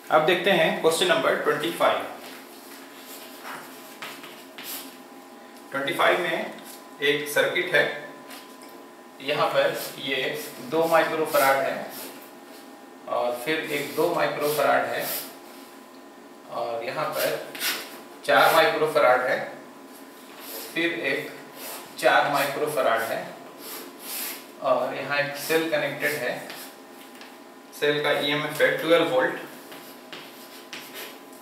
अब देखते हैं क्वेश्चन नंबर 25। 25 में एक सर्किट है। यहाँ पर ये 2 माइक्रोफराड है और फिर एक 2 माइक्रोफराड है और यहाँ पर 4 माइक्रोफराड है, फिर एक 4 माइक्रोफराड है और यहाँ एक सेल कनेक्टेड है। सेल का ईएमएफ है 12 वोल्ट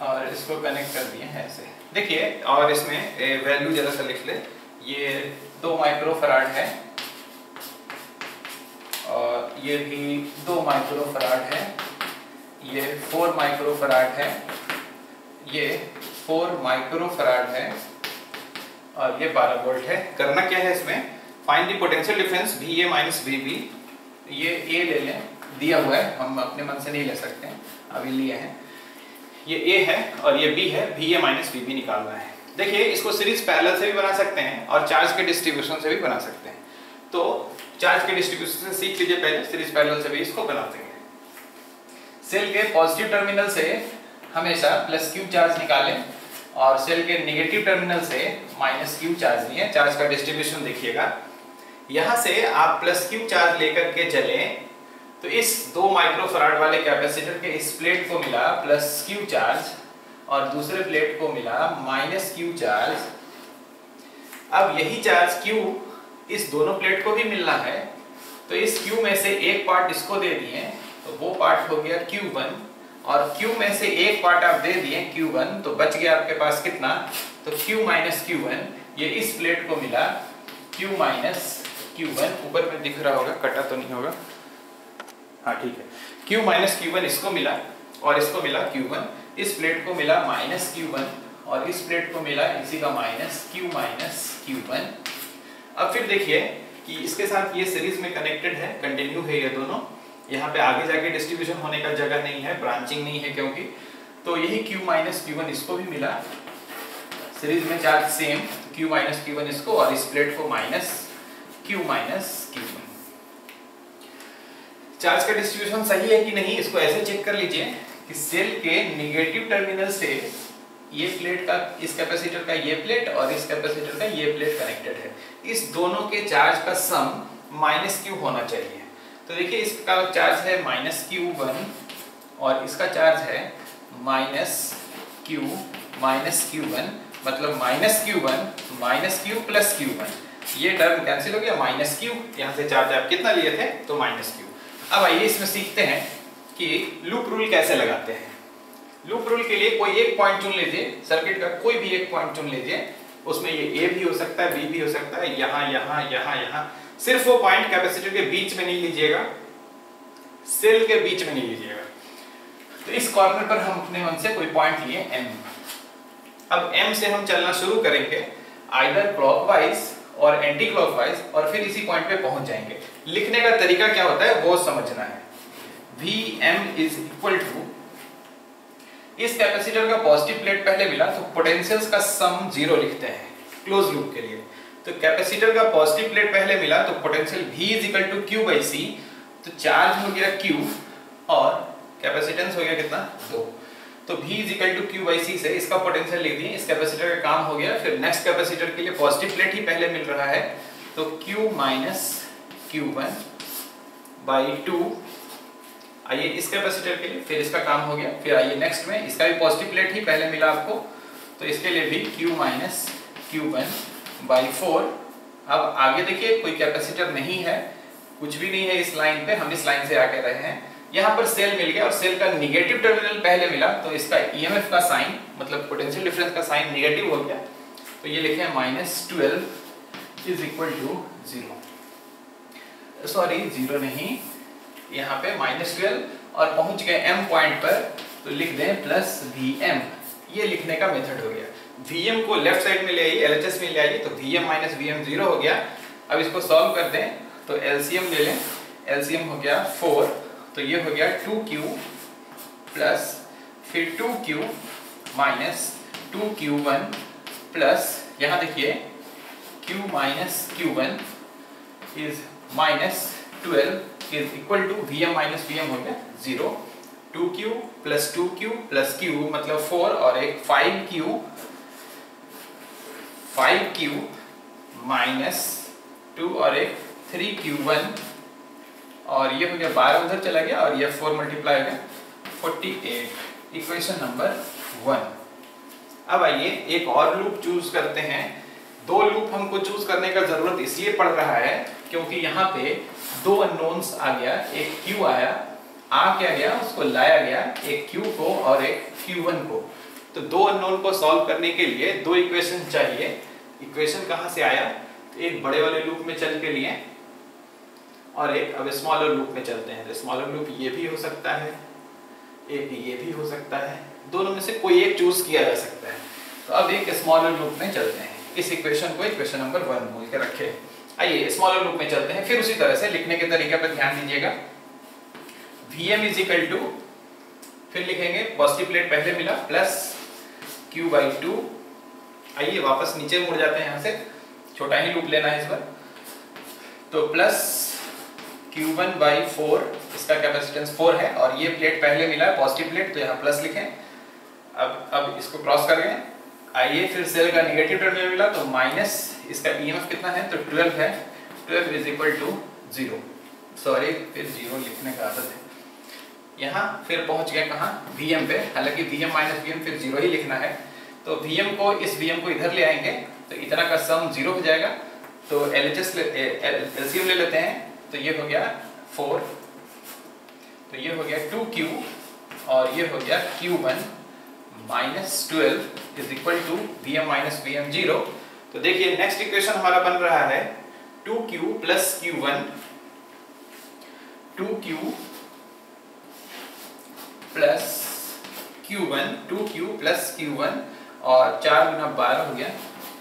और इसको कनेक्ट कर दिए हैं ऐसे। देखिए और इसमें वैल्यू जरा सा लिख ले। ये 2 माइक्रोफराड है और ये भी 2 माइक्रोफराड है, ये 4 माइक्रोफराड है, ये 4 माइक्रोफराड है और ये 12 वोल्ट है। करना क्या है इसमें, find the potential difference VA minus VB। ये A ले लें, दिया हुआ है, हम अपने मन से नहीं ले सकते हैं, अभी लिए हैं। ये A है और ये B है, VA माइनस VB निकालना है। देखिए इसको सीरीज पैरेलल से भी बना सकते हैं और चार्ज के डिस्ट्रीब्यूशन से भी बना सकते हैं। तो चार्ज के डिस्ट्रीब्यूशन से सीख लीजिए पहले, सीरीज पैरेलल से भी इसको बनाते हैं। सेल के पॉजिटिव टर्मिनल से हमेशा +Q चार्ज निकालें और सेल के नेगेटिव टर्मिनल से -Q चार्ज लिए। चार्ज का डिस्ट्रीब्यूशन देखिएगा, यहाँ से आप +Q चार्ज लेकर के चलें तो इस 2 माइक्रोफराड वाले कैपेसिटर के इस प्लेट को मिला +Q चार्ज और दूसरे प्लेट को मिला -Q चार्ज। अब यही चार्ज Q इस दोनों प्लेट को भी मिलना है, तो इस Q में से एक पार्ट इसको दे दिए तो वो पार्ट हो गया Q1 और Q में से एक पार्ट आप दे दिए Q1, तो बच गया आपके पास कितना, तो Q माइनस Q1। ये इस प्लेट को मिला Q माइनस Q1। ऊपर में दिख रहा होगा, कटा तो नहीं होगा, हाँ ठीक है। Q माइनस Q1 इसको मिला और इसको मिला Q1। इस प्लेट को मिला -Q1 और इस प्लेट को मिला इसी का -Q माइनस Q1। अब फिर देखिए कि इसके साथ ये सीरीज में कनेक्टेड है, कंटिन्यू है ये दोनों। यहाँ पे आगे जाके डिस्ट्रीब्यूशन होने का जगह नहीं है, ब्रांचिंग नहीं है क्योंकि, तो यही Q माइनस Q1 इसको भी मिला सीरीज में charge same Q minus Q1 इसको और इस प्लेट को -Q माइनस Q1। चार्ज का डिस्ट्रीब्यूशन सही है कि नहीं इसको ऐसे चेक कर लीजिए कि सेल के नेगेटिव टर्मिनल से ये प्लेट का, इस कैपेसिटर का ये प्लेट और इस कैपेसिटर का ये प्लेट कनेक्टेड है। इस दोनों के चार्ज का सम -Q होना चाहिए। तो देखिए इसका चार्ज है -Q1 और इसका चार्ज है -Q माइनस Q1, मतलब -Q1 -Q प्लस Q1। ये टर्म कैंसिल हो गया, -Q, यहाँ से चार्ज आप कितना लिए थे तो -Q। अब आइए इसमें सीखते हैं कि लूप रूल कैसे लगाते हैं। लूप रूल के लिए कोई एक पॉइंट चुन लीजिए, सर्किट का कोई भी एक पॉइंट चुन लीजिए। उसमें ये A भी हो सकता है, B भी हो सकता है, यहाँ यहाँ यहाँ यहाँ। सिर्फ वो पॉइंट कैपेसिटर के बीच में नहीं लीजिएगा, सेल के बीच में नहीं लीजिएगा। तो इस कॉर्नर पर हम अपने मन से कोई पॉइंट लिए M। अब M से हम चलना शुरू करेंगे आइदर क्लॉकवाइज और एंटी क्लॉकवाइज और फिर इसी पॉइंट पे पहुंच जाएंगे। लिखने का तरीका क्या होता है वो समझना है। Vm इज इक्वल टू, इस कैपेसिटर का पॉजिटिव प्लेट पहले मिला तो पोटेंशियल्स का सम 0 लिखते हैं क्लोज लूप के लिए। तो कैपेसिटर का पॉजिटिव प्लेट पहले मिला तो potential V is equal to Q by C। तो चार्ज हो गया Q और कैपेसिटेंस हो गया कितना 2। तो V is equal to Q by C से इसका पोटेंशियल लिख दिए। इस कैपेसिटर का काम हो गया। फिर नेक्स्ट कैपेसिटर के लिए पॉजिटिव प्लेट ही पहले मिल रहा है तो Q माइनस Q1 बाई 2। आइए इस कैपेसिटर के लिए फिर इसका काम हो गया। फिर आइए नेक्स्ट में, इसका भी पॉजिटिव प्लेट ही पहले मिला आपको तो इसके लिए भी Q माइनस Q1 बाई 4। अब आगे देखिए कोई कैपेसिटर नहीं है, कुछ भी नहीं है इस लाइन पे, हम इस लाइन से आके रहे हैं। यहाँ पर सेल मिल गया और सेल का निगेटिव टर्मिनल पहले मिला तो इसका ईएमएफ का साइन, मतलब पोटेंशियल डिफरेंस का साइन निगेटिव हो गया। तो ये लिखे -12 इज इक्वल टू 0। सॉरी 0 नहीं, यहाँ पे -12 और पहुंच गए M पॉइंट पर तो लिख दें +Vm। ये लिखने का मेथड हो गया। Vm को लेफ्ट साइड में ले आइए, LHS में ले आइए तो Vm माइनस Vm 0 हो गया। अब इसको सॉल्व कर दें तो LCM ले लें, LCM हो गया 4 तो ये हो गया 2Q प्लस फिर 2Q माइनस 2Q1 प्लस, यहाँ देखिए Q minus Q1 is -12 is equal to Vm minus Vm हो गया 0। 2q plus 2q plus q मतलब 4 और एक 5q माइनस 2 और एक 3q1 और ये हो गया 12 उधर चला गया और ये 4 मल्टीप्लाई हो गया 48। Equation number 1। अब आइए एक और लूप चूज करते हैं। दो लूप हमको चूज करने का जरूरत इसलिए पड़ रहा है क्योंकि यहाँ पे दो अननोन्स आ गया, एक q आया, क्या गया उसको लाया गया, एक q को और एक q1 को। तो दो अननोन को सॉल्व करने के लिए दो इक्वेशन चाहिए। इक्वेशन कहाँ से आया? एक बड़े वाले लूप में चल के लिए और एक अब स्मॉलर लूप में चलते हैं। तो स्मॉलर लूप ये भी हो सकता है, एक ये भी हो सकता है, दोनों में से कोई एक चूज किया जा सकता है। तो अब एक स्मॉलर लूप में चलते हैं। इस इक्वेशन को इक्वेशन नंबर 1 बोल के रखे। आइए स्मॉलर लूप में चलते हैं। फिर उसी तरह से लिखने के तरीके पर ध्यान दीजिएगा। Vm इज इक्वल टू, फिर लिखेंगे पॉजिटिव प्लेट पहले मिला प्लस q/2। आइए वापस नीचे मुड़ जाते हैं, यहाँ से छोटा ही लूप लेना है इस बार। तो प्लस q1/4, इसका कैपेसिटेंस 4 है और ये प्लेट पहले मिला है पॉजिटिव प्लेट, तो यहाँ प्लस लिखें। अब इसको क्रॉस कर गए। आइए फिर सेल का नेगेटिव टर्मिनल मिला तो माइनस, इसका ईएमएफ कितना है तो 12 है। 12 इज इक्वल टू 0। सॉरी, फिर 0 लिखने का आदत है। यहाँ फिर पहुंच गए कहाँ? Vm पे। हालांकि Vm माइनस Vm फिर 0 ही लिखना है। तो Vm को, इस Vm को इधर ले आएंगे तो इतना का सम 0 हो जाएगा। तो LCM ले लेते हैं। तो ये हो गया 4, तो ये हो गया 2q और ये हो गया q1 minus 12 is equal to Vm minus Vm 0। तो देखिए नेक्स्ट इक्वेशन हमारा बन रहा है 2q plus q1, 2q plus q1, 2q plus q1 और 4 गुना 12 हो गया,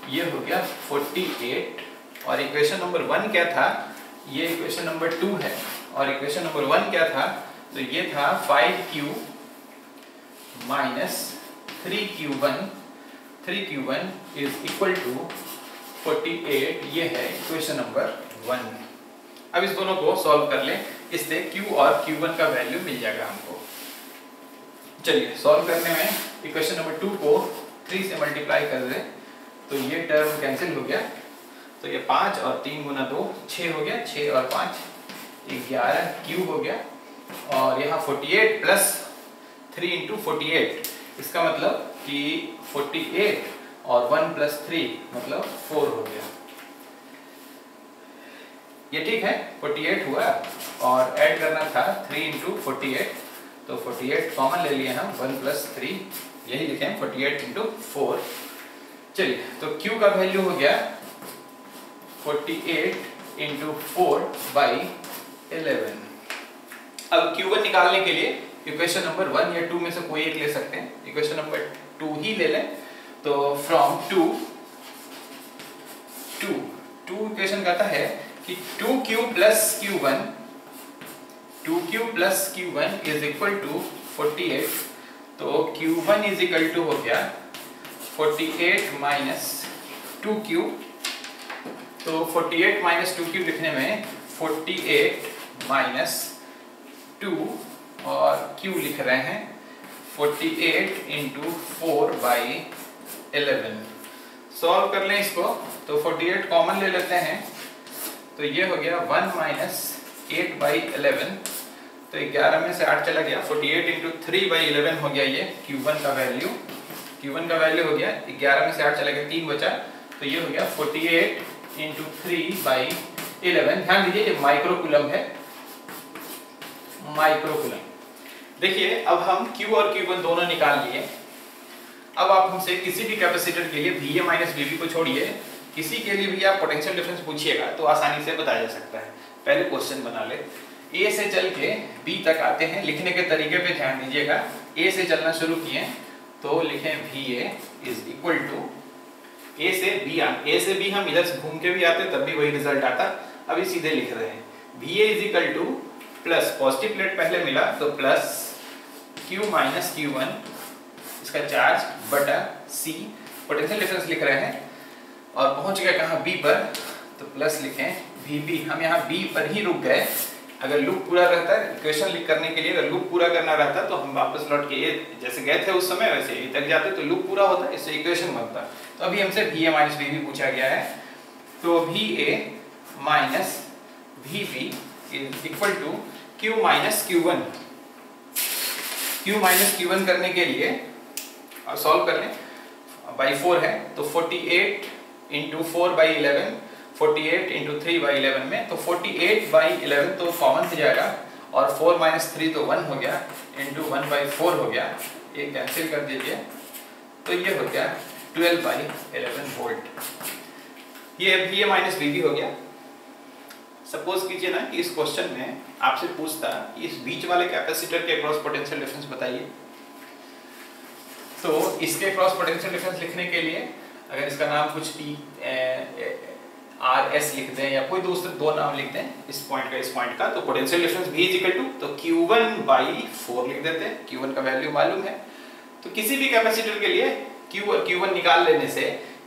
ये हो गया 48। और इक्वेशन नंबर 1 क्या था? ये इक्वेशन नंबर 2 है। और इक्वेशन नंबर 1 क्या था? तो ये था 5q minus 3q1, 3q1 is equal to 48। ये है इक्वेशन नंबर 1। अब इस दोनों को सॉल्व कर लें, इससे q और q1 का वैल्यू मिल जाएगा हमको। चलिए सॉल्व करने में इक्वेशन नंबर 2 को 3 से मल्टीप्लाई कर दें तो ये टर्म कैंसिल हो गया। तो ये 5 और 3 गुना 2 6 हो गया, 6 और 5 11q हो गया। और यहाँ 48 प्लस 3 इंटू 48, इसका मतलब कि 48 और 1 प्लस 3 मतलब 4 हो गया। ये ठीक है, 48 हुआ और ऐड करना था 3 इंटू 48, तो 48 कॉमन ले लिए हम, 1 प्लस 3 यही लिखें 48 इंटू 4। चलिए तो q का वैल्यू हो गया 48 इंटू 4/11। अब q1 निकालने के लिए इक्वेशन नंबर 1 या 2 में से कोई एक ले सकते हैं। इक्वेशन नंबर 2 ही ले लें। तो फ्रॉम 2 इक्वेशन कहता है कि 2q plus q1, 2q plus q1 is equal to 48। तो q1 इज इक्वल टू हो गया 48 माइनस 2q। तो 48 माइनस 2q लिखने में 48 माइनस 2 और q लिख रहे हैं 48 इंटू 4/11। सॉल्व कर लें इसको तो 48 कॉमन ले लेते हैं। तो ये हो गया 1 माइनस 8/11। तो 11 में से 8 चला गया, 48 इंटू 3/11 हो गया ये q1 का वैल्यू। q1 का वैल्यू हो गया 11 में से 8 चला गया, 3 बचा, तो ये हो गया 48 इंटू 3/11। ध्यान दीजिए ये माइक्रोकूलम है, माइक्रोकूलम। देखिए अब हम q और q1 दोनों निकाल लिए। अब आप हमसे किसी भी कैपेसिटर के लिए VA माइनस VB को छोड़िए, किसी के लिए भी आप पोटेंशियल डिफरेंस पूछिएगा तो आसानी से बताया जा सकता है। पहले क्वेश्चन बना ले, A से चल के B तक आते हैं। लिखने के तरीके पे ध्यान दीजिएगा। A से चलना शुरू किए तो लिखें VA is equal to A से B हम इधर से घूम के भी आते तब भी वही रिजल्ट आता। अभी सीधे लिख रहे हैं VA is equal two plus, positive plate पहले मिला तो प्लस Q माइनस Q1 इसका चार्ज बटा C, पोटेंशियल डिफरेंस लिख रहे हैं। और पहुंच गए कहाँ? B पर, तो प्लस लिखें VB। हम यहाँ B पर ही रुक गए, अगर लूप पूरा रहता है, इक्वेशन लिख करने के लिए अगर लूप पूरा करना रहता तो हम वापस लौट के ये जैसे गए थे उस समय वैसे ए तक जाते तो लूप पूरा होता, इससे इक्वेशन बनता। तो अभी हमसे VA माइनस VB पूछा गया है, तो VA minus VB is equal to Q minus Q1। Q minus Q1 करने के लिए और सॉल्व कर लें, बाई 4 है तो 48 इंटू 4 बाई 11, 48 इंटू 3 बाई 11 में, तो 48 बाई 11 तो कॉमन हो जाएगा और 4 माइनस 3 तो 1 हो गया, इंटू 1 बाई 4 हो गया, ये कैंसिल कर दीजिए, तो ये हो गया 12 बाई 11 वोल्ट। ये VA माइनस VB हो गया। सपोज कीजिए ना कि इस क्वेश्चन में आपसे पूछता इस बीच वाले कैपेसिटर के अक्रॉस पोटेंशियल डिफरेंस बताइए, तो इसके क्रॉस पोटेंशियल डिफरेंस लिखने के लिए अगर इसका नाम कुछ RS लिख दें या कोई दूसरे दो नाम लिख दें, इस पॉइंट का, तो potential difference V is equal to, तो Q1 बाई 4 लिख देते हैं, Q1 का वैल्यू मालूम है। तो किसी भी कैपेसिटर के लिए Q और Q1 निकाल लेने से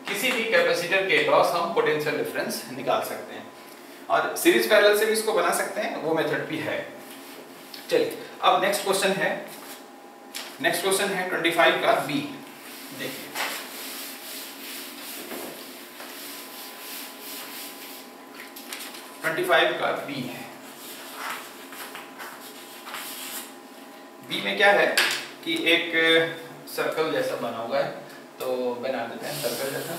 किसी भी कैपेसिटर के क्रॉस हम पोटेंशियल डिफरेंस निकाल सकते हैं, और सीरीज पैरेलल से भी इसको बना सकते हैं, वो मेथड भी है। चलिए अब नेक्स्ट क्वेश्चन है 25 का B। देखिए 25 का B है। B में क्या है कि एक सर्कल जैसा बना हुआ है, तो बना देते हैं सर्कल जैसा।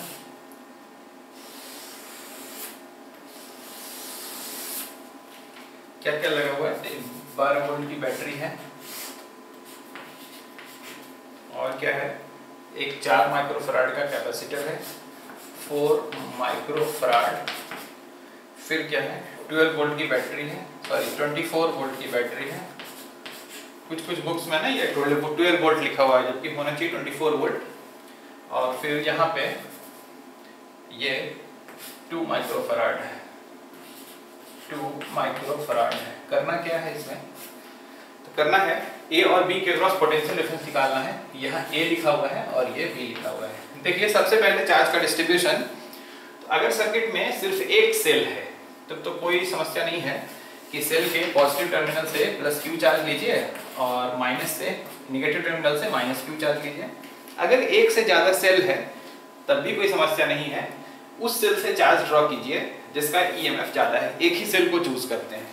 क्या क्या लगा हुआ है, 12 वोल्ट की बैटरी है, और क्या है, एक 4 माइक्रोफराड का कैपेसिटर है, 4 माइक्रोफराड, फिर क्या है 12 वोल्ट की बैटरी है, सॉरी 24 वोल्ट की बैटरी है। कुछ बुक्स में ना ये 12 वोल्ट लिखा हुआ है, जबकि होना चाहिए 24 वोल्ट। और फिर यहाँ पे ये 2 माइक्रोफराड है, 2 माइक्रोफराड है। करना क्या है इसमें, तो करना है A और B के क्रॉस पोटेंशियल डिफरेंस निकालना है। यहाँ A लिखा हुआ है और ये B लिखा हुआ है। देखिए सबसे पहले चार्ज का डिस्ट्रीब्यूशन, तो अगर सर्किट में सिर्फ एक सेल है तब तो कोई समस्या नहीं है कि सेल के पॉजिटिव टर्मिनल से प्लस Q चार्ज लीजिए और माइनस से निगेटिव टर्मिनल से माइनस Q चार्ज लीजिए। अगर एक से ज़्यादा सेल है तब भी कोई समस्या नहीं है, उस सेल से चार्ज ड्रॉ कीजिए जिसका EMF ज़्यादा है, एक ही सेल को चूज करते हैं।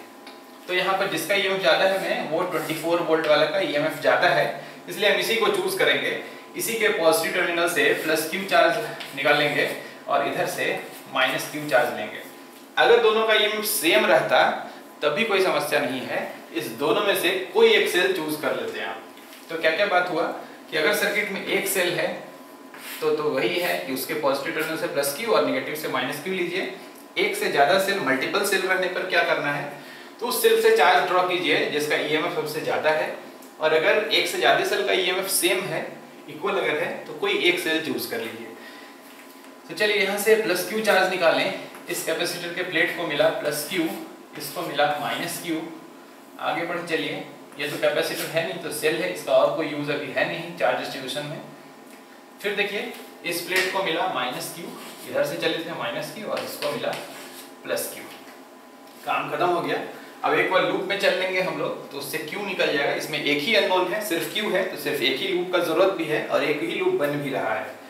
तो यहाँ पर जिसका EMF ज़्यादा है वो 24 वोल्ट वाला का EMF ज़्यादा है, इसलिए हम इसी को चूज करेंगे। इसी के पॉजिटिव टर्मिनल से प्लस Q चार्ज निकालेंगे और इधर से माइनस Q चार्ज लेंगे। अगर दोनों का EMF सेम रहता तब भी कोई समस्या नहीं है, इस दोनों में से कोई एक सेल चूज कर लेते हैं आप। तो क्या क्या बात हुआ कि अगर सर्किट में एक सेल है तो वही है कि उसके पॉजिटिव टर्मिनल से प्लस Q और नेगेटिव से माइनस Q लीजिए। एक से ज्यादा सेल, मल्टीपल सेल रहने पर क्या करना है, तो उस सेल से चार्ज ड्रॉ कीजिए जिसका EMF सबसे ज्यादा है, और अगर एक से ज्यादा सेल का EMF सेम है, इक्वल अगर है, तो कोई एक सेल चूज कर लीजिए। तो चलिए यहाँ से प्लस Q चार्ज निकालें। इस कैपेसिटर के प्लेट को मिला प्लस Q, इसको मिला माइनस Q। आगे बढ़ चलिए, ये तो कैपेसिटर है नहीं तो सेल है, इसका और कोई यूज अभी है नहीं चार्ज डिस्ट्रीब्यूशन में। फिर देखिए इस प्लेट को मिला माइनस Q, इधर से चले थे माइनस Q, और इसको मिला प्लस Q। काम खत्म हो गया। अब एक बार लूप में चल लेंगे हम लोग तो उससे Q निकल जाएगा। इसमें एक ही अननोन है, सिर्फ Q है, तो सिर्फ एक ही लूप का जरूरत भी है और एक ही लूप बन भी रहा है।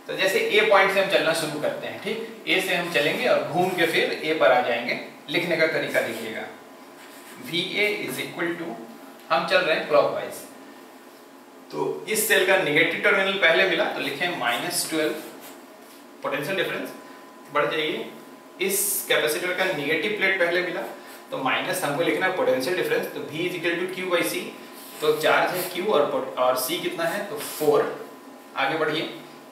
तो जैसे A पॉइंट से हम चलना शुरू करते हैं, ठीक, A से हम चलेंगे और घूम के फिर A पर आ जाएंगे। लिखने का तरीका देखिएगा, VA इज इक्वल टू, हम चल रहे हैं क्लॉकवाइज, तो इस सेल का नेगेटिव टर्मिनल पहले मिला तो लिखें -12 पोटेंशियल डिफरेंस। बढ़ जाइए, इस कैपेसिटर का नेगेटिव प्लेट पहले मिला तो माइनस हमको लिखना है पोटेंशियल डिफरेंस, तो V is equal to Q by C। तो चार्ज है Q और C कितना है, तो 4। आगे बढ़िए,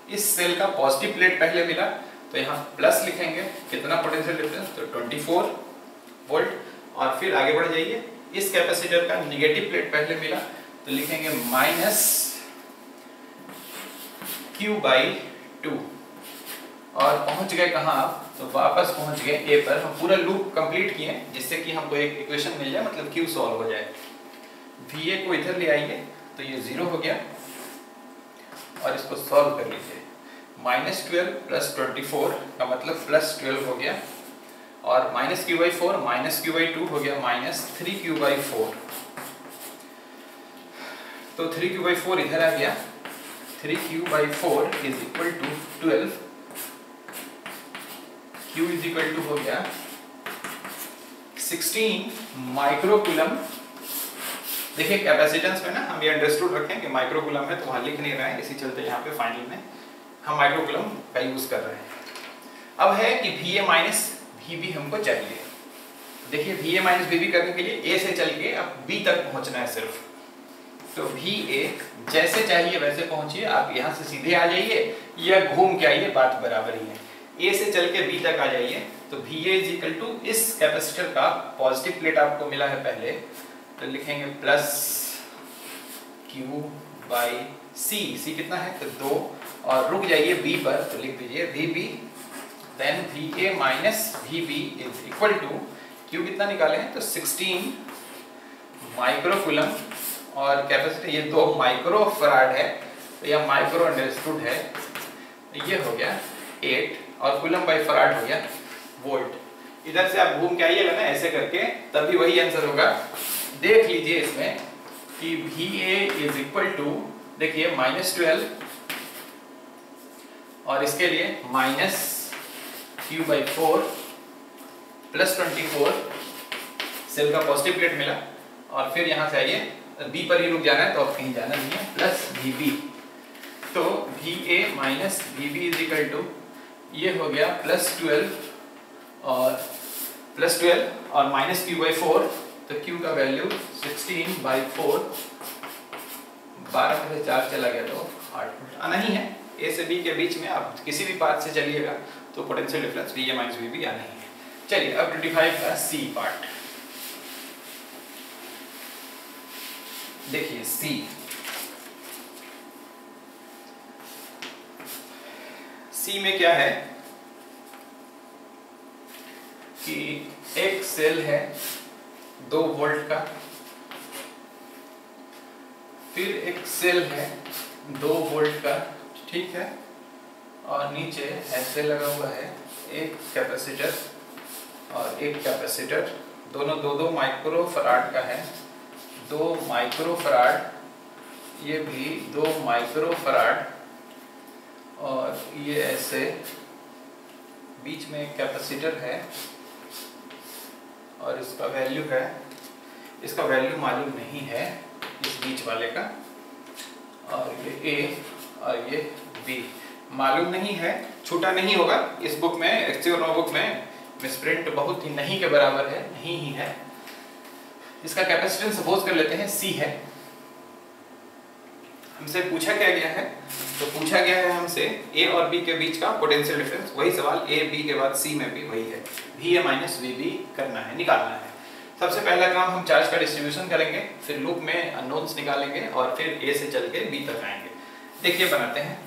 इस सेल का पॉजिटिव प्लेट पहले मिला तो यहाँ प्लस लिखेंगे, कितना पोटेंशियल डिफरेंस, तो 24 वोल्ट। और फिर आगे बढ़ जाइए, इस कैपेसिटर का नेगेटिव प्लेट पहले मिला तो लिखेंगे माइनस Q बाई 2। और पहुंच गए कहाँ आप, तो वापस पहुंच गए A पर। हम पूरा लूप कंप्लीट किए जिससे कि हमको एक इक्वेशन मिल जाए, मतलब Q सॉल्व हो जाए। VA को इधर ले आइए तो ये 0 हो गया, और इसको सॉल्व कर लीजिए। -12 + 24 का मतलब +12 हो गया, और minus Q by 4 minus Q by 2 हो गया माइनस 3q/4। तो 3q/4 इधर आ गया, 3q/4 is equal to 12, q is equal to हो गया 16 माइक्रोकूलम। देखिए कैपेसिटेंस में ना हम ये अंडरस्टूड रखें कि माइक्रोकूलम है, तो वहाँ लिख नहीं रहे हैं, इसी चलते यहाँ पे फाइनल में हम माइक्रोकूलम का यूज कर रहे हैं। अब है कि VA माइनस VB हमको चाहिए। देखिए VA माइनस VB करने के लिए A से चल के अब B तक पहुंचना है सिर्फ। तो VA जैसे चाहिए वैसे पहुंचिए, आप यहाँ से सीधे आ जाइए या घूम के आइए, बात बराबर ही है। A से चल के B तक आ जाइए, तो VA इज इक्वल टू इस कैपेसिटर का पॉजिटिव प्लेट आपको मिला है पहले, तो लिखेंगे प्लस Q/C। C कितना है तो 2, और रुक जाइए B पर, तो लिख दीजिए VB, then VA minus VB is equal to Q कितना निकाले हैं तो 16 माइक्रोकूलम, और कैपेसिटी ये 2 माइक्रो फराड है, तो यह माइक्रो अंडरस्टूड है, ये हो गया 8, और कूलम बाई फराड हो गया वोल्ट। इधर से आप घूम के आइएगा ना ऐसे करके, तभी वही आंसर होगा। देख लीजिए इसमें कि VA इज इक्वल टू, देखिए -12, और इसके लिए माइनस q/4 प्लस 24, सेल का पॉजिटिव प्लेट मिला, और फिर यहाँ से आइए B पर ही रुक जाना है, तो अब कहीं जाना नहीं है, प्लस VB। तो VA minus VB is equal to, ये हो गया +12 और माइनस q/4, तो q का वैल्यू 16/4, 12 में से 4 चला गया तो 8 आना ही है। A से B के बीच में आप किसी भी पाथ से चलिएगा तो potential difference VA minus VB आना ही है। चलिए अब 25 का C पार्ट देखिए। C में क्या है कि एक सेल है 2 वोल्ट का, फिर एक सेल है 2 वोल्ट का, ठीक है, और नीचे ऐसे लगा हुआ है एक कैपेसिटर और एक कैपेसिटर, दोनों 2-2 माइक्रो फराड का है, 2 माइक्रो फराड, ये भी 2 माइक्रो फराड, और ये ऐसे बीच में एक कैपेसिटर है और इसका वैल्यू है, इसका वैल्यू मालूम नहीं है इस बीच वाले का, और ये A और ये B मालूम नहीं है, छूटा नहीं होगा इस बुक में, एक्चुअल नोटबुक में मिसप्रिंट बहुत ही नहीं के बराबर है, नहीं ही है। इसका कैपेसिटेंस सपोज कर लेते हैं C है। हमसे पूछा क्या गया है, तो पूछा गया है हमसे A और B के बीच का पोटेंशियल डिफरेंस, वही सवाल A B के बाद C में भी वही है, VA माइनस VB करना है, निकालना है। सबसे पहला काम हम चार्ज का डिस्ट्रीब्यूशन करेंगे, फिर लूप में अननोन्स निकालेंगे और फिर A से चल के B तक आएंगे। देखिए बनाते हैं,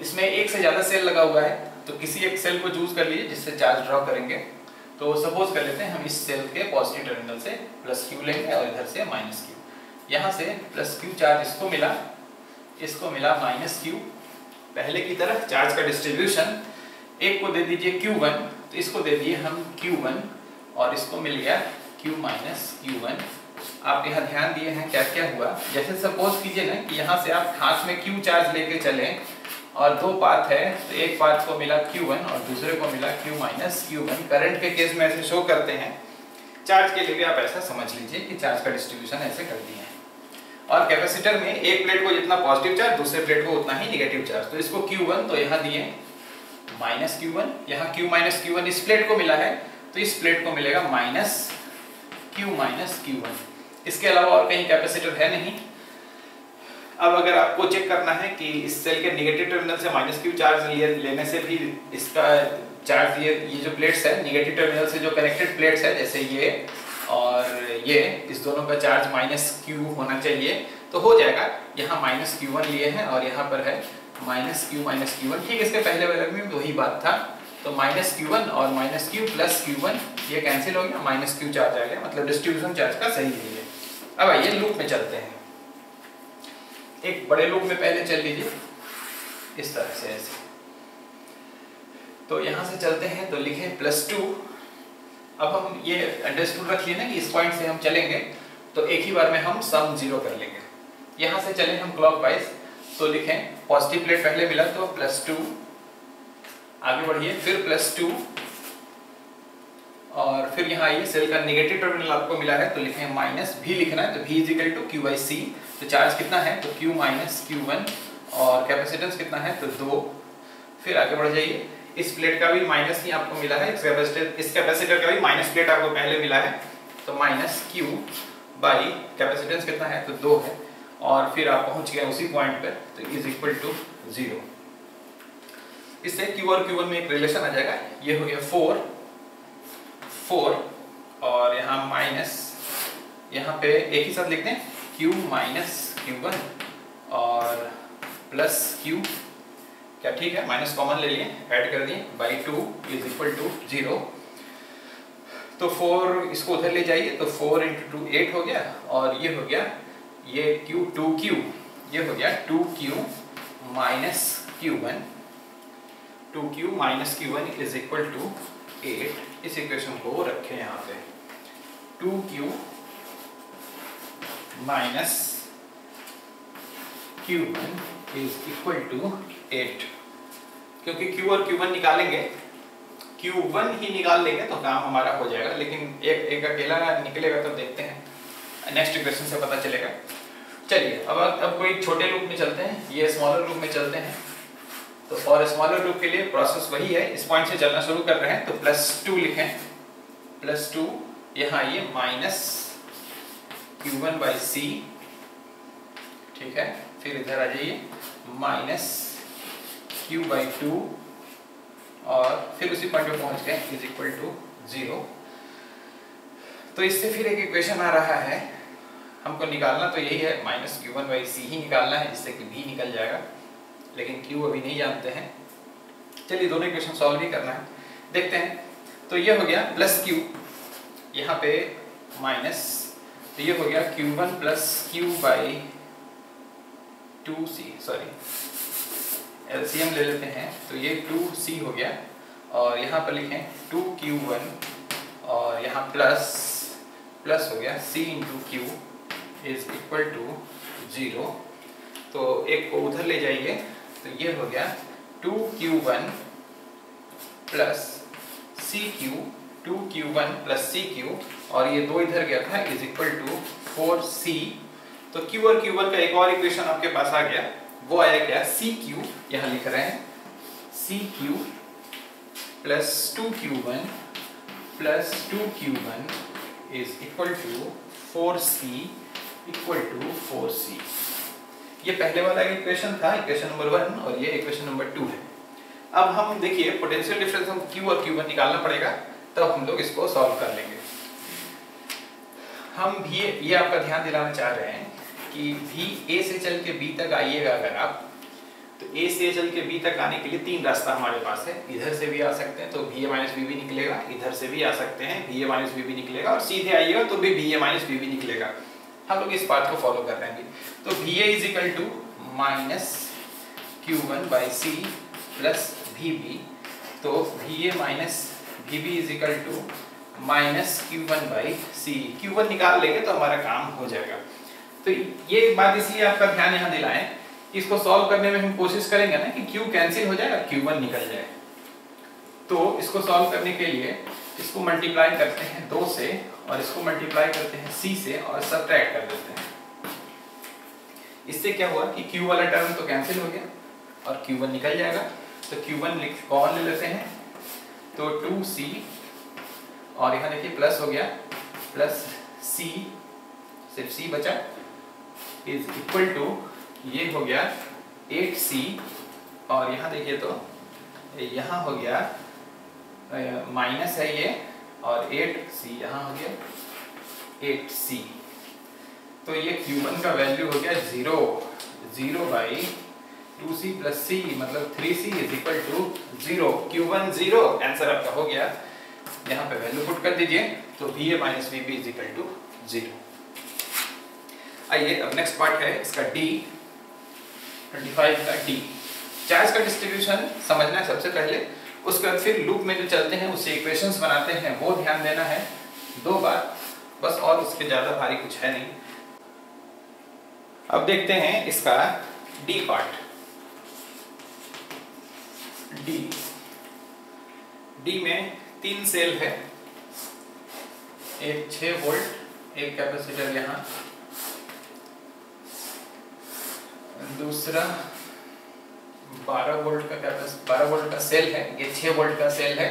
इसमें एक से ज्यादा सेल लगा हुआ है, तो किसी एक सेल को चूज कर लीजिए जिससे चार्ज ड्रॉ करेंगे। तो सपोज कर लेते हैं हम इस सेल के पॉजिटिव टर्मिनल से प्लस Q लेंगे और इधर से माइनस Q। यहाँ से प्लस Q चार्ज इसको मिला माइनस Q। पहले की तरह चार्ज का डिस्ट्रीब्यूशन, एक को दे दीजिए Q1, तो इसको दे दिए हम Q1 और इसको मिल गया Q माइनस Q1। आप यहाँ ध्यान दिए हैं क्या क्या हुआ, जैसे सपोज कीजिए ना कि यहाँ से आप हाथ में Q चार्ज लेके चलें और 2 पाथ है, तो एक पाथ को मिला Q1 और दूसरे को मिला Q माइनस Q1। करंट के केस में ऐसे शो करते हैं, चार्ज के लिए भी आप ऐसा समझ लीजिए कि चार्ज का डिस्ट्रीब्यूशन ऐसे कर दिए हैं। और कैपेसिटर में एक प्लेट को जितना पॉजिटिव चार्ज, दूसरे प्लेट को उतना ही नेगेटिव चार्ज, तो इसको Q1 तो यहाँ दिए माइनस Q1, यहाँ Q माइनस Q1 इस प्लेट को मिला है, तो इस प्लेट को मिलेगा माइनस Q माइनस Q1। इसके अलावा और कहीं कैपेसिटर है नहीं। अब अगर आपको चेक करना है कि इस सेल के नेगेटिव टर्मिनल से माइनस Q चार्ज लेने से भी इसका चार्ज, ये जो प्लेट्स है नेगेटिव टर्मिनल से जो कनेक्टेड प्लेट्स है, जैसे ये और ये, इस दोनों का चार्ज माइनस Q होना चाहिए, तो हो जाएगा। यहाँ माइनस Q1 लिए हैं और यहाँ पर है माइनस Q माइनस Q1। ठीक, इसके पहले वाले में भी वही बात था, तो माइनस Q1 और माइनस Q प्लस Q1 ये कैंसिल हो गया, माइनस Q चार्ज आ गया, मतलब डिस्ट्रीब्यूशन चार्ज का सही है ये। अब आइए लूप में चलते हैं। एक बड़े लूप में पहले चल लीजिए इस तरह से ऐसे, तो यहाँ से चलते हैं, तो लिखें +2 अब हम ये अंडरस्टूड रख लिए ना कि इस पॉइंट से हम चलेंगे तो एक ही बार में हम सम 0 कर लेंगे। यहाँ से चलें हम क्लॉकवाइज, तो लिखें पॉजिटिव प्लेट पहले मिला तो +2, आगे बढ़िए फिर +2 और फिर यहाँ आइए सेल का नेगेटिव टर्मिनल आपको मिला है तो लिखें माइनस, भी लिखना है तो V = Q/C। तो चार्ज कितना है तो Q - Q1 और कैपेसिटेंस कितना है तो 2। फिर आगे बढ़ जाइए, इस प्लेट का भी माइनस ही आपको मिला है, इस कैपेसिटर का भी माइनस प्लेट आपको पहले मिला है तो -Q बाई कैपेसिटेंस कितना है तो 2 है और फिर आप पहुंच गए उसी पॉइंट पर तो =0। इससे Q और Q1 में एक रिलेशन आ जाएगा, ये हो गया 4 और यहाँ माइनस, यहाँ पे एक ही साथ लिखते हैं Q - Q1 और प्लस Q, क्या ठीक है, माइनस कॉमन ले लिए, ऐड कर दिए बाई 2 = 0। तो 4 इसको उधर ले जाइए तो 4 × 2 8 हो गया और ये हो गया ये Q 2Q, ये हो गया 2Q - Q1, 2Q - Q1 = 8। इस इक्वेशन को रखें यहाँ पे 2Q - Q1 = 8, क्योंकि Q और Q1 निकालेंगे, Q1 ही निकाल लेंगे तो काम हमारा हो जाएगा, लेकिन एक अकेला निकलेगा तो देखते हैं नेक्स्ट इक्वेशन से पता चलेगा। चलिए अब कोई छोटे लूप में चलते हैं, ये स्मॉलर लूप में चलते हैं। तो और स्मॉलर लूप के लिए प्रोसेस वही है, इस पॉइंट से चलना शुरू कर रहे हैं तो +2 लिखें, +2 यहाँ ये -Q1/C, ठीक है, फिर इधर आ जाइए -Q/2 और फिर उसी पॉइंट पे पहुंच गए =0। तो इससे फिर एक इक्वेशन आ रहा है, हमको निकालना तो यही है -Q1/C ही निकालना है, जिससे कि V निकल जाएगा, लेकिन Q अभी नहीं जानते हैं। चलिए दोनों इक्वेशन सॉल्व ही करना है, देखते हैं। तो ये हो गया +Q, यहाँ पे माइनस, तो ये हो गया Q1 + Q/2C, सॉरी LCM ले लेते हैं तो ये 2C हो गया और यहाँ पर लिखें 2Q1 और यहाँ प्लस हो गया C × Q = 0। तो एक को उधर ले जाइए तो ये हो गया 2Q1 + CQ, 2Q1 + CQ और ये 2 इधर गया था = 4C। तो Q और Q1 का एक और इक्वेशन आपके पास आ गया, वो आया क्या, CQ, यहाँ लिख रहे हैं CQ + 2Q1 + 2Q1 = 4C = 4C। ये पहले वाला इक्वेशन था, इक्वेशन नंबर 1, और ये इक्वेशन नंबर 2 है। अब हम देखिए पोटेंशियल डिफरेंस हम Q और Q1 निकालना पड़ेगा, तब हम लोग इसको सॉल्व कर लेंगे। हम भी ये आपका ध्यान दिलाना चाह रहे हैं कि भी A से चल के B तक आइएगा अगर आप, तो A से चल के B तक आने के लिए 3 रास्ता हमारे पास है। इधर से भी आ सकते हैं तो VA - VB निकलेगा, इधर से भी आ सकते हैं VA - VB निकलेगा, और सीधे आइएगा तो भी VA - VB निकलेगा। हम लोग इस बात को फॉलो कर रहे हैं। तो VA = -Q1/C + VB, तो VA - VB = -Q1/C। Q1 निकाल लेंगे तो हमारा काम हो जाएगा। तो ये बात इसलिए आपका ध्यान यहाँ दिलाएं, इसको सॉल्व करने में हम कोशिश करेंगे ना कि Q कैंसिल हो जाएगा, Q1 निकल जाए। तो इसको सॉल्व करने के लिए इसको मल्टीप्लाई करते हैं 2 से और इसको मल्टीप्लाई करते हैं C से और सब्ट्रैक्ट कर देते हैं। इससे क्या हुआ कि Q वाला टर्म तो कैंसिल हो गया और Q1 निकल जाएगा। तो Q1 कॉमन ले लेते हैं तो 2C, और यहाँ देखिए प्लस हो गया, प्लस C, सिर्फ C बचा, = ये हो गया 8C, और यहाँ देखिए तो यहाँ हो गया माइनस है ये, और 8C यहाँ हो गया 8C। तो ये Q1 का वैल्यू हो गया 0/2C + C, मतलब 3C = 0। Q1 0, आंसर आपका हो गया। यहाँ पे वैल्यू पुट कर दीजिए तो VA - VB = 0। आइए अब नेक्स्ट पार्ट है इसका D, 25 का D। चार्ज का डिस्ट्रीब्यूशन समझना है सबसे पहले, उसके बाद फिर लूप में जो चलते हैं उससे इक्वेशंस बनाते हैं, वो ध्यान देना है 2 बार बस, और उसके ज़्यादा भारी कुछ है नहीं। अब देखते हैं इसका डी पार्ट। डी में 3 सेल है, एक 6 वोल्ट, एक कैपेसिटर यहाँ, दूसरा 12 वोल्ट का सेल है। ये 6 वोल्ट का सेल है,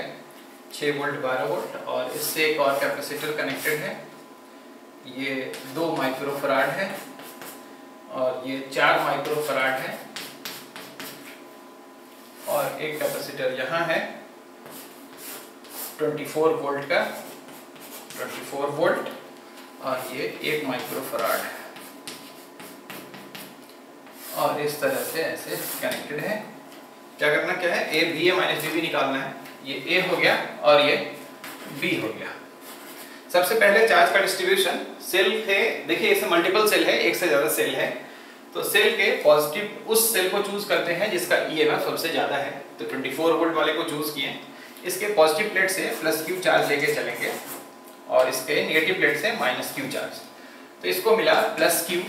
6 वोल्ट 12 वोल्ट, और इससे एक और कैपेसिटर कनेक्टेड है। ये 2 माइक्रोफराड है और ये 4 माइक्रोफराड है, और एक कैपेसिटर यहाँ है 24 वोल्ट का, 24 वोल्ट, और ये 1 माइक्रोफराड है, और इस तरह से ऐसे कनेक्टेड है। क्या करना क्या है, A B A minus B निकालना है। ये ए हो गया और ये बी हो गया। सबसे पहले चार्ज का डिस्ट्रीब्यूशन, सेल थे, देखिए इसमें मल्टीपल सेल है, एक से ज्यादा सेल है, तो सेल के पॉजिटिव उस सेल को चूज करते हैं जिसका ईएमएफ सबसे ज्यादा है, तो 24 वोल्ट वाले को चूज किए। इसके पॉजिटिव प्लेट से प्लस क्यू चार्ज लेके चलेंगे और इसके नेगेटिव प्लेट से माइनस क्यू चार्ज। तो इसको मिला प्लस क्यू,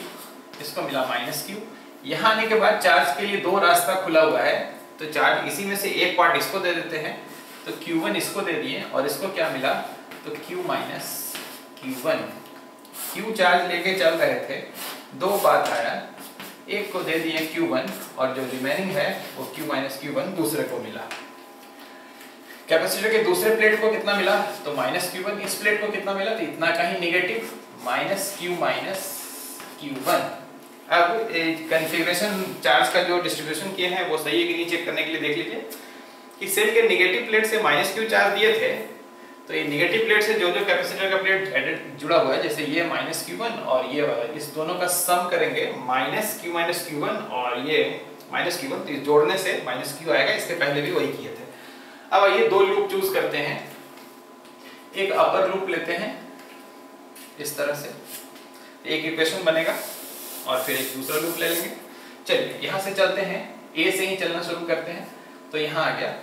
इसको मिला माइनस क्यू। यहाँ आने के बाद चार्ज के लिए 2 रास्ता खुला हुआ है, तो चार्ज इसी में से एक पार्ट इसको दे देते हैं, तो Q1 इसको दे दिए, और इसको क्या मिला, तो Q minus Q1। Q charge लेके चल रहे थे, 2 बात आया, एक को दे दिए Q1 और जो रिमेनिंग है वो Q माइनस Q1 दूसरे को मिला। कैपेसिटर के दूसरे प्लेट को कितना मिला, तो माइनस Q1। इस प्लेट को कितना मिला, तो इतना का ही negative, minus Q minus Q1। अब कॉन्फ़िगरेशन चार्ज का जो डिस्ट्रीब्यूशन किए हैं वो सही है कि नहीं चेक करने के लिए देख लीजिए कि सेल के नेगेटिव प्लेट से माइनस क्यू चार्ज दिए थे, तो ये नेगेटिव प्लेट से जो जो कैपेसिटर का प्लेट एडेड जुड़ा हुआ है, जैसे ये माइनस Q1 और ये वाला, इस दोनों का सम करेंगे माइनस Q1 और ये माइनस Q1, तो इस जोड़ने से माइनस Q आएगा। इसके पहले भी वही किए थे। अब आइए 2 लूप चूज करते हैं। एक अपर लूप लेते हैं इस तरह से, एक इक्वेशन बनेगा, और फिर एक दूसरा लूप ले लेंगे। चलिए यहाँ से चलते हैं, ए से ही चलना शुरू करते हैं। तो यहाँ आ गया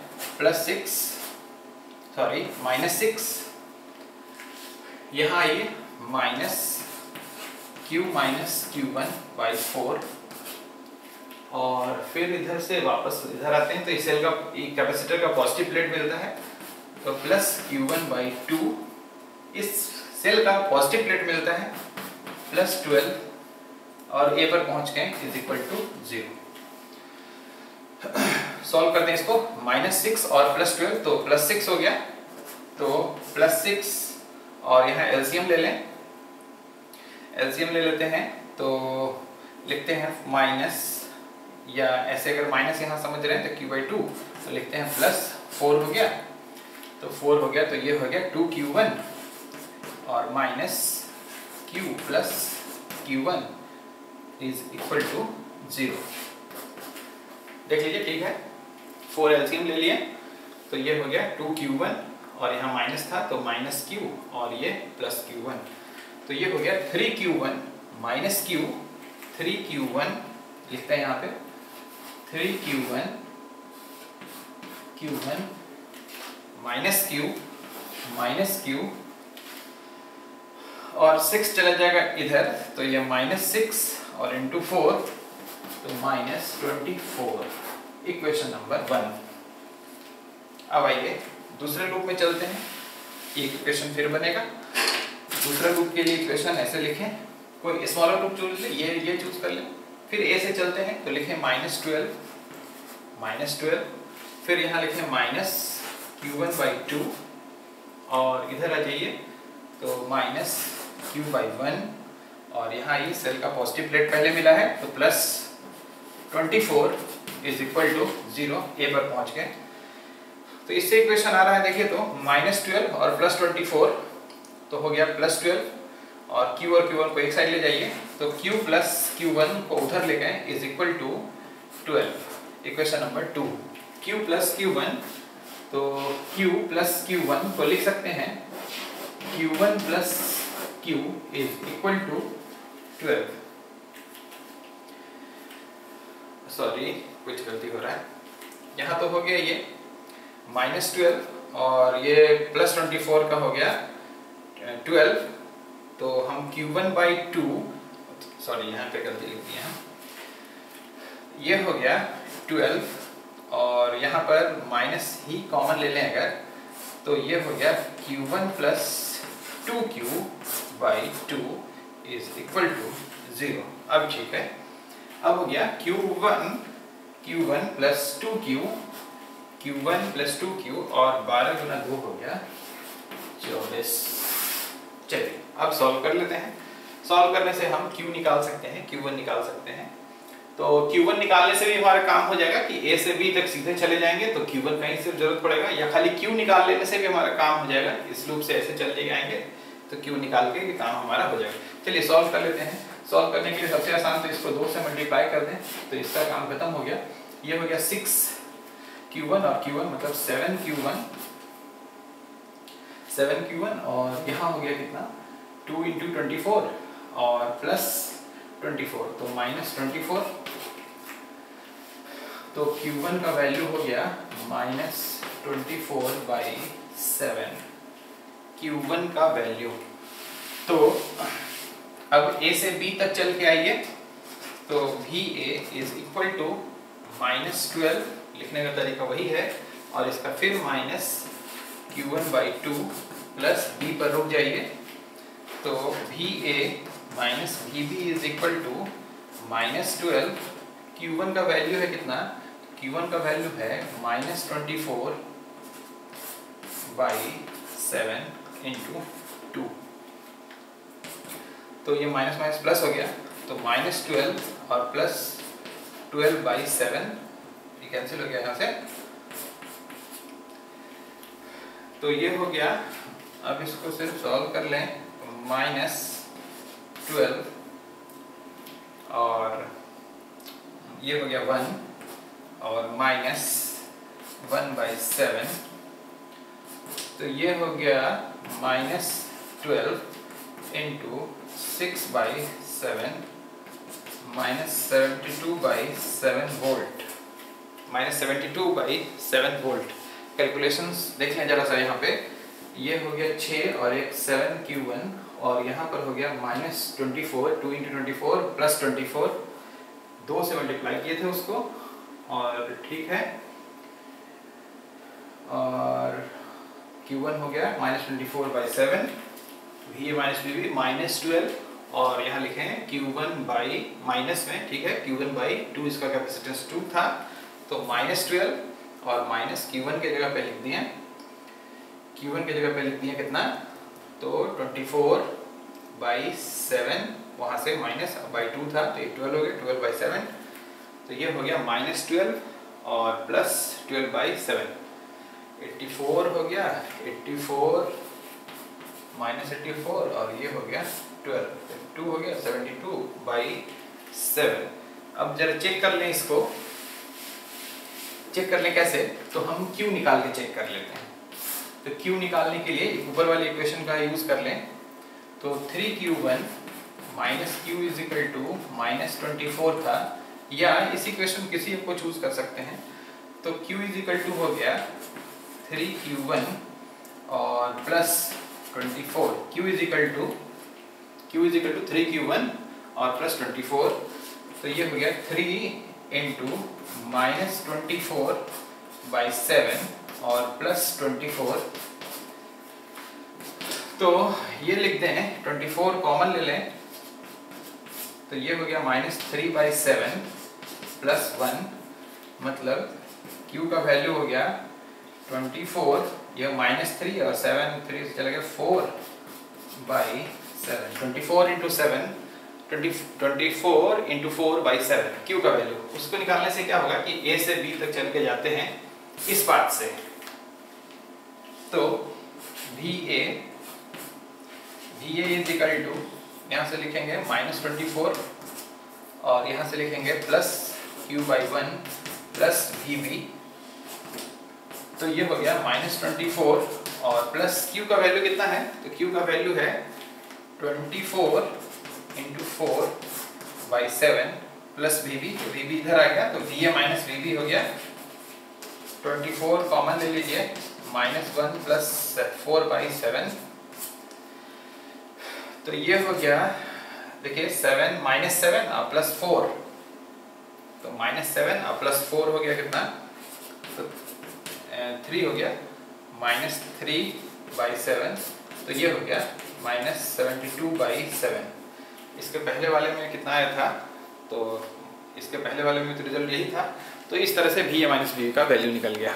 माइनस 6, यहाँ आइए minus Q minus Q1 by 4, और फिर इधर से वापस इधर आते हैं, तो इस सेल का कैपेसिटर का पॉजिटिव प्लेट मिलता है, तो प्लस Q1 बाई 2, इस सेल का पॉजिटिव प्लेट मिलता है प्लस 12, और ए पर पहुंच गए इज इक्वल टू 0। सॉल्व करते हैं इसको, माइनस 6 और प्लस 12, तो प्लस 6 हो गया, तो प्लस 6, और यहाँ एलसीएम ले लें, एलसीएम ले लेते हैं, तो लिखते हैं माइनस, या ऐसे अगर माइनस यहाँ समझ रहे हैं तो Q/2, तो लिखते हैं प्लस 4 हो गया, तो 4 हो गया, तो ये हो गया 2Q1 और minus Q plus Q1 is equal to 0। देख लीजिए, ठीक है, 4 एलसीएम ले लिए, तो ये हो गया 2Q1, और यहाँ माइनस था तो माइनस Q, और ये प्लस Q1, तो ये हो गया 3Q1 माइनस Q, 3Q1 लिखते हैं यहाँ पे, 3Q1 Q1 माइनस Q, और 6 चला जाएगा इधर, तो ये माइनस 6 और इंटू 4, तो माइनस 24, इक्वेशन नंबर 1। अब आइए दूसरे लूप में चलते हैं, एक इक्वेशन फिर बनेगा। दूसरे लूप के लिए इक्वेशन ऐसे लिखें, कोई स्मॉलर लूप चूज ले, ये चूज कर लें। फिर ए से चलते हैं, तो लिखें माइनस 12, फिर यहाँ लिखें माइनस Q1 बाई 2, और इधर आ जाइए तो माइनस Q बाई 1, और यहाँ ये सेल का पॉजिटिव प्लेट पहले मिला है, तो प्लस 24 इज इक्वल टू 0, ए पर पहुंच गए। तो इससे इक्वेशन आ रहा है, देखिए तो माइनस 12 और प्लस 24, तो हो गया प्लस 12, और Q और Q1 को एक साइड ले जाइए, तो Q प्लस Q1 को उधर ले गए is equal to 12, equation number 2। Q plus Q1, तो Q प्लस Q1 को लिख सकते हैं Q1 plus Q is equal to 12। Sorry, कुछ गलती हो रहा है, यहाँ तो हो गया ये -12 और ये +24 का हो गया 12, तो हम Q1/2, सॉरी यहाँ पे गलती लिख दिया, ये हो गया 12 और यहाँ पर माइनस ही कॉमन ले लें अगर, तो ये हो गया Q1 + 2Q/2 is equal to 0। अब ठीक है, अब हो गया Q1 + 2Q, Q1 + 2Q और 12 × 2 हो गया 24। चलिए अब सॉल्व कर लेते हैं। सॉल्व करने से हम Q निकाल सकते हैं, Q1 निकाल सकते हैं। तो Q1 निकालने से भी हमारा काम हो जाएगा कि A से B तक सीधे चले जाएंगे, तो Q1 कहीं से जरूरत पड़ेगा, या खाली Q निकाल लेने से भी हमारा काम हो जाएगा। इस लूप से ऐसे चले जाएंगे तो Q निकाल के ये काम हमारा हो जाएगा। चलिए सॉल्व कर लेते हैं। सॉल्व करने के लिए सबसे आसान तो इसको 2 से मल्टीप्लाई कर दें, तो इसका काम खत्म हो गया। ये हो गया 6Q1 और Q1 मतलब 7Q1 और यहाँ हो गया कितना 2 × 24 और +24 तो -24, तो Q1 का वैल्यू हो गया -24/7 Q1 का वैल्यू। तो अब A से B तक चल के आइए, तो VA इज इक्वल टू -12, लिखने का तरीका वही है, और इसका फिर -Q1/2 प्लस B पर रुक जाइए, तो VA minus VB is equal to -12। Q1 का वैल्यू है कितना, Q1 का वैल्यू है -24/7 × 2, तो ये माइनस माइनस प्लस हो गया, तो -12 और +12/7 ये कैंसिल हो गया यहाँ से, तो ये हो गया। अब इसको सिर्फ सॉल्व कर लें, -12 और ये हो गया 1 और -1/7, तो ये हो गया -12 × 6/7 -72/7 वोल्ट, -72/7 वोल्ट। कैलकुलेशंस देख लें जरा सा, यहाँ पे ये हो गया 6 और एक 7Q1 और यहाँ पर हो गया -24, 2 × 24 +24, 2 से मल्टीप्लाई किए थे उसको, और ठीक है, और Q1 हो गया -24/7, VA - VB -12 और यहाँ लिखे हैं Q1 माइनस में, ठीक है, Q1/2 इसका कैपेसिटेंस 2 था, तो -12 और माइनस Q1 के जगह पे लिख दिए, Q1 के जगह पे लिख दिए कितना, तो 24/7, वहाँ से -/2 था तो ये 12 हो गया, 12/7, तो ये हो गया -12 और +12/7, 84 हो गया, 84 -84 और ये हो गया 12, 2 हो गया 72/7। अब जरा चेक कर लें इसको, चेक कर लें कैसे, तो हम Q निकाल के चेक कर लेते हैं। तो Q निकालने के लिए ऊपर वाली इक्वेशन का यूज कर लें, तो 3Q1 - Q is equal to -24 था, या इस इक्वेशन किसी को चूज कर सकते हैं, तो Q इज इक्वल टू हो गया 3Q1 और +24, Q is equal to 3Q1 और +24, तो ये हो गया 3 × -24/7 और +24, तो ये लिख दें, 24 कॉमन ले लें, तो ये हो गया -3/7 +1, मतलब Q का वैल्यू हो गया 24, ये -3 और 7 3 से चला गया 4/7, 24 × 7, 24 × 4/7 Q का वैल्यू। उसको निकालने से क्या होगा कि A से B तक चल के जाते हैं इस पाथ से, तो VA इज इक्वल टू, यहाँ से लिखेंगे -24 और यहाँ से लिखेंगे +Q/1 +VB, तो ये हो गया -24 और प्लस Q का वैल्यू कितना है, तो Q का वैल्यू है 24 × 4/7 +VB, तो VB इधर आ गया, तो VA - VB हो गया 24 कॉमन ले लीजिए, -1 प्लस 4/7, तो ये हो गया, देखिए 7 -7 प्लस 4, तो -7 प्लस 4 हो गया कितना, तो 3 हो गया, -3/7, तो ये हो गया -72/7। इसके पहले वाले में कितना आया था, तो इसके पहले वाले में तो रिजल्ट यही था, तो इस तरह से भी a - b का वैल्यू निकल गया।